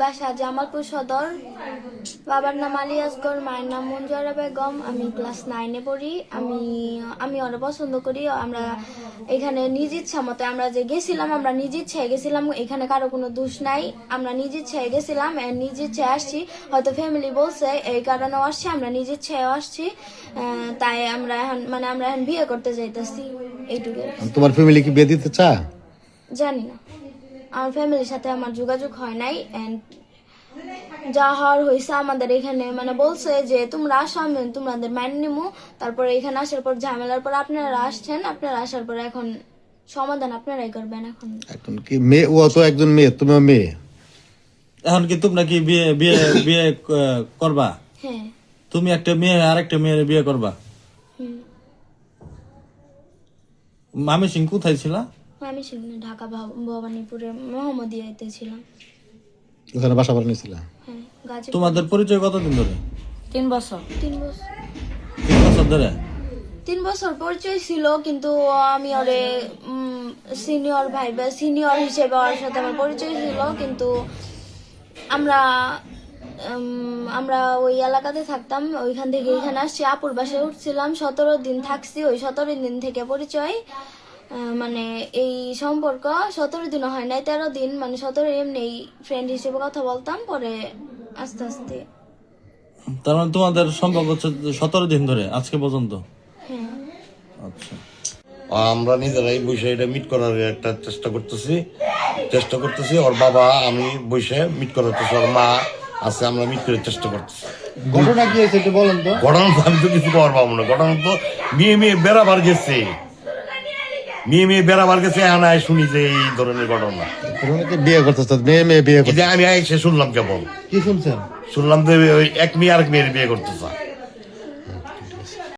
বাসা জামালপুর সদর। বাবার নাম আলী আসগর, মায়ের নাম মঞ্জুরা বেগম। আমি ক্লাস 9-এ পড়ি। আমি ওরা পছন্দ করি। আমরা এখানে নিজ ইচ্ছা মতো আমরা যে গেছিলাম, আমরা নিজ ইচ্ছায় গেছিলাম। এখানে কারো কোনো দোষ নাই। আমরা নিজ ইচ্ছায় গেছিলাম, নিজ ইচ্ছায় আসছি। হয়তো ফ্যামিলি বলছে এই কারণেও আসছি, আমরা নিজ ইচ্ছায় আসছি। তাই আমরা এখন বিয়ে করতে যাইতেছি, এইটুকু। তোমার ফ্যামিলি কি বিয়ে দিতে চা? জানি না, আমার ফ্যামিলির সাথে আমার যোগাযোগ হয় নাই। যা হওয়ার হয়েছে আমাদের এখানে বলছে যে তোমরা আসো, আমি তোমাদের মাইন নিমু। তারপরে এখানে আসার পর ঝামেলার পর আপনারা আসছেন, আপনারা আসার পর এখন সমাধান আপনারাই করবেন। এখন কি মেয়ে, ও তো একজন মেয়ে, তুমিও মেয়ে, এখন কি তোমরা কি বিয়ে বিয়ে বিয়ে করবা? হ্যাঁ। তুমি একটা মেয়ে আর একটা মেয়ের বিয়ে করবা? মামি সিং কোথায় ছিল? আমি ঢাকা ভবানীপুরে মোহাম্মদিয়াতে ছিলাম। ওখানে বাসা বাড়ি নিয়েছিল। হ্যাঁ, গাজীপুর। তোমাদের পরিচয় কতদিন ধরে? 3 বছর। 3 বছর। 3 বছর ধরে? 3 বছর পরিচয় ছিল, কিন্তু আমি ওরে সিনিয়র ভাই বা সিনিয়র হিসেবে ওর সাথে আমার পরিচয় ছিল। কিন্তু আমরা ওই এলাকাতে থাকতাম, ওইখান থেকে এখানে আসছি। আপুর বাসায় উঠছিলাম, 17 দিন থাকছি। ওই 17 দিন থেকে পরিচয়, এই সম্পর্ক 17 দিনও হয় নাই, 13 দিন, 17 এমনি ফ্রেন্ড হিসেবে কথা বলতাম। পরে আস্তে আস্তে। তার মানে তোমাদের সম্পর্ক হচ্ছে 17 দিন ধরে আজকে পর্যন্ত? হ্যাঁ। আচ্ছা, আমরা নিজেরাই বসে এটা মিট করার একটা চেষ্টা করতেছি। ওর বাবা, আমি বসে মিট করাতেছি, ওর মা আছে, আমরা মিট করার চেষ্টা করতেছি। ঘটনা কি হয়েছে একটু বলেন তো। ঘটনা তো আমি তো কিছু করার পাবো না। ঘটনা তো মেয়ে বেড়াবার গেছে, মেয়ে বেড়াবার গেছে, এখন শুনি যে এই ধরনের ঘটনা। বিয়ে করতেছ, মেয়ে বিয়ে করতে আমি এসে শুনলাম, কেবল কি শুনছেন? শুনলাম যে ওই এক মেয়ে আরেক মেয়ের বিয়ে করতেছে।